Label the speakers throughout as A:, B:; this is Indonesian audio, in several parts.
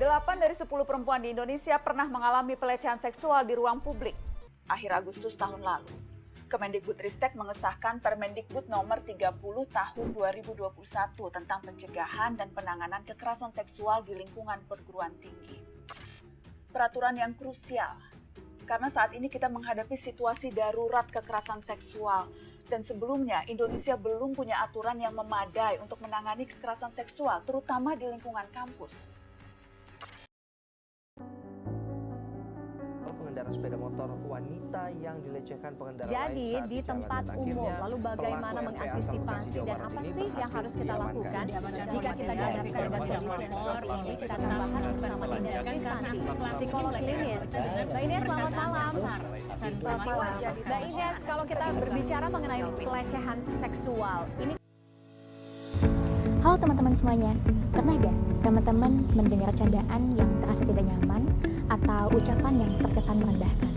A: 8 dari 10 perempuan di Indonesia pernah mengalami pelecehan seksual di ruang publik. Akhir Agustus tahun lalu, Kemendikbudristek mengesahkan Permendikbud nomor 30 tahun 2021 tentang pencegahan dan penanganan kekerasan seksual di lingkungan perguruan tinggi. Peraturan yang krusial, karena saat ini kita menghadapi situasi darurat kekerasan seksual, dan sebelumnya Indonesia belum punya aturan yang memadai untuk menangani kekerasan seksual, terutama di lingkungan kampus.
B: Pengendara sepeda motor wanita yang dilecehkan pengendara
C: Jadi
B: lain
C: di tempat umum, lalu bagaimana mengantisipasi dan apa sih yang harus kita lakukan jika kita dihadapkan dengan kondisi yang seperti ini? Kita akan bahas bersama Ines Kristanti, psikolog klinis. Mbak Ines, selamat malam. Mbak Ines, kalau kita berbicara mengenai pelecehan seksual, ini
D: halo teman-teman semuanya, pernah gak teman-teman mendengar candaan yang terasa tidak nyaman atau ucapan yang terkesan merendahkan?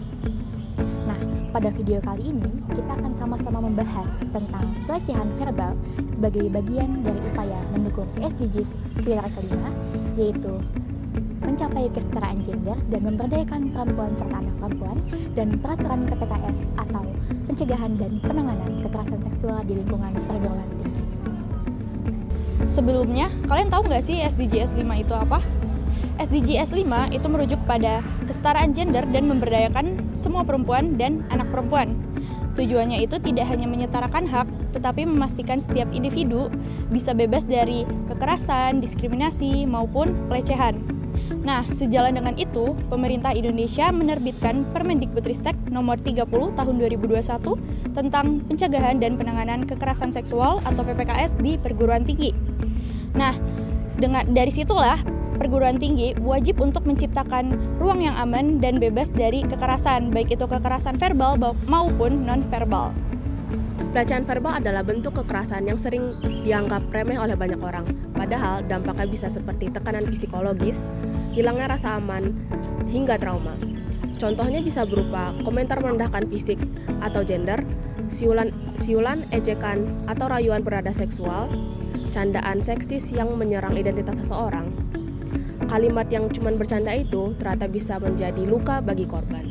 D: Nah, pada video kali ini kita akan sama-sama membahas tentang pelecehan verbal sebagai bagian dari upaya mendukung SDGs pilar kelima, yaitu mencapai kesetaraan gender dan memberdayakan perempuan serta anak perempuan, dan peraturan PPKS atau pencegahan dan penanganan kekerasan seksual di lingkungan perguruan tinggi.
E: Sebelumnya, kalian tahu nggak sih SDGs 5 itu apa? SDGs 5 itu merujuk pada kesetaraan gender dan memberdayakan semua perempuan dan anak perempuan. Tujuannya itu tidak hanya menyetarakan hak, tetapi memastikan setiap individu bisa bebas dari kekerasan, diskriminasi, maupun pelecehan. Nah, sejalan dengan itu, pemerintah Indonesia menerbitkan Permendikbudristek nomor 30 tahun 2021 tentang pencegahan dan penanganan kekerasan seksual atau PPKS di perguruan tinggi. Nah, dari situlah perguruan tinggi wajib untuk menciptakan ruang yang aman dan bebas dari kekerasan, baik itu kekerasan verbal maupun non-verbal.
F: Pelecehan verbal adalah bentuk kekerasan yang sering dianggap remeh oleh banyak orang, padahal dampaknya bisa seperti tekanan psikologis, hilangnya rasa aman, hingga trauma. Contohnya bisa berupa komentar merendahkan fisik atau gender, siulan, ejekan, atau rayuan berada seksual, candaan seksis yang menyerang identitas seseorang. Kalimat yang cuma bercanda itu ternyata bisa menjadi luka bagi korban.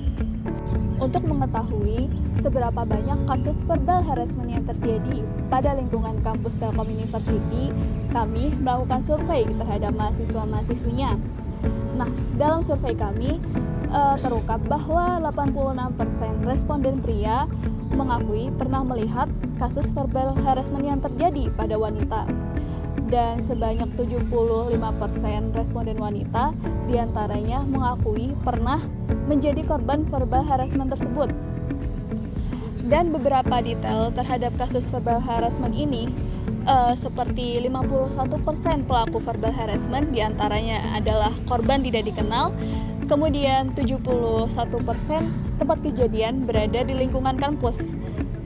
G: Untuk mengetahui seberapa banyak kasus verbal harassment yang terjadi pada lingkungan kampus Telkom University, kami melakukan survei terhadap mahasiswa-mahasiswinya. Nah, dalam survei kami terungkap bahwa 86% responden pria mengakui pernah melihat kasus verbal harassment yang terjadi pada wanita. Dan sebanyak 75% responden wanita diantaranya mengakui pernah menjadi korban verbal harassment tersebut. Dan beberapa detail terhadap kasus verbal harassment ini seperti 51% pelaku verbal harassment diantaranya adalah korban tidak dikenal, kemudian 71% tempat kejadian berada di lingkungan kampus.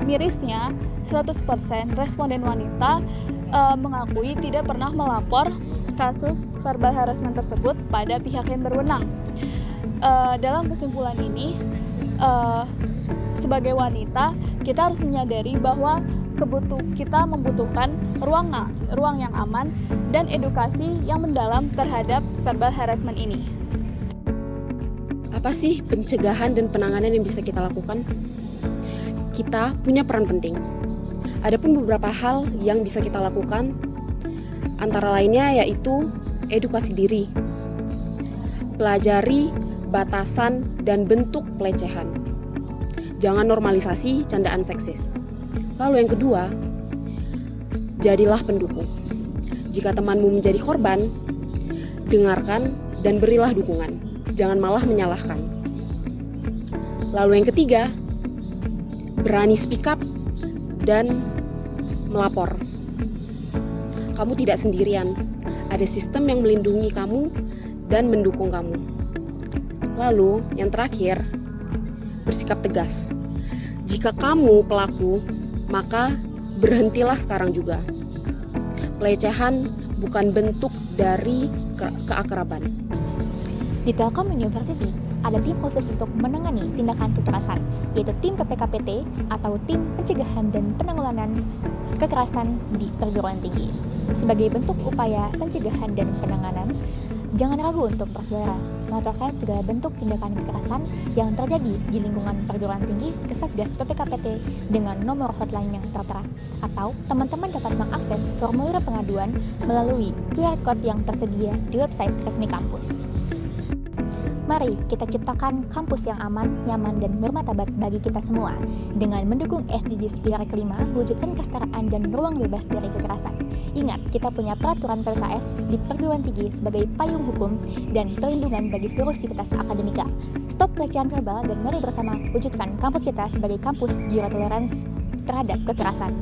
G: Mirisnya, 100% responden wanita mengakui tidak pernah melapor kasus verbal harassment tersebut pada pihak yang berwenang. Dalam kesimpulan ini, sebagai wanita, kita harus menyadari bahwa kita membutuhkan ruang yang aman dan edukasi yang mendalam terhadap verbal harassment ini.
F: Apa sih pencegahan dan penanganan yang bisa kita lakukan? Kita punya peran penting. Adapun beberapa hal yang bisa kita lakukan, antara lainnya yaitu edukasi diri, pelajari batasan dan bentuk pelecehan, jangan normalisasi candaan seksis. Lalu yang kedua, jadilah pendukung. Jika temanmu menjadi korban, dengarkan dan berilah dukungan, jangan malah menyalahkan. Lalu yang ketiga, berani speak up dan melapor. Kamu tidak sendirian, ada sistem yang melindungi kamu dan mendukung kamu. Lalu yang terakhir, bersikap tegas. Jika kamu pelaku, maka berhentilah sekarang juga. Pelecehan bukan bentuk dari keakraban.
D: Di Telkom University ada tim khusus untuk menangani tindakan kekerasan, yaitu tim PPKPT atau tim pencegahan dan penanggulangan kekerasan di perguruan tinggi. Sebagai bentuk upaya pencegahan dan penanganan Jangan ragu untuk bersuara, melaporkan segala bentuk tindakan kekerasan yang terjadi di lingkungan perguruan tinggi ke Satgas PPKPT dengan nomor hotline yang tertera. Atau teman-teman dapat mengakses formulir pengaduan melalui QR Code yang tersedia di website resmi kampus. Mari kita ciptakan kampus yang aman, nyaman, dan bermartabat bagi kita semua dengan mendukung SDGs Pilar kelima, wujudkan kesetaraan dan ruang bebas dari kekerasan. Ingat, kita punya peraturan PLKS di perguruan tinggi sebagai payung hukum dan perlindungan bagi seluruh sivitas akademika. Stop pelecehan verbal dan mari bersama wujudkan kampus kita sebagai kampus zero tolerance terhadap kekerasan.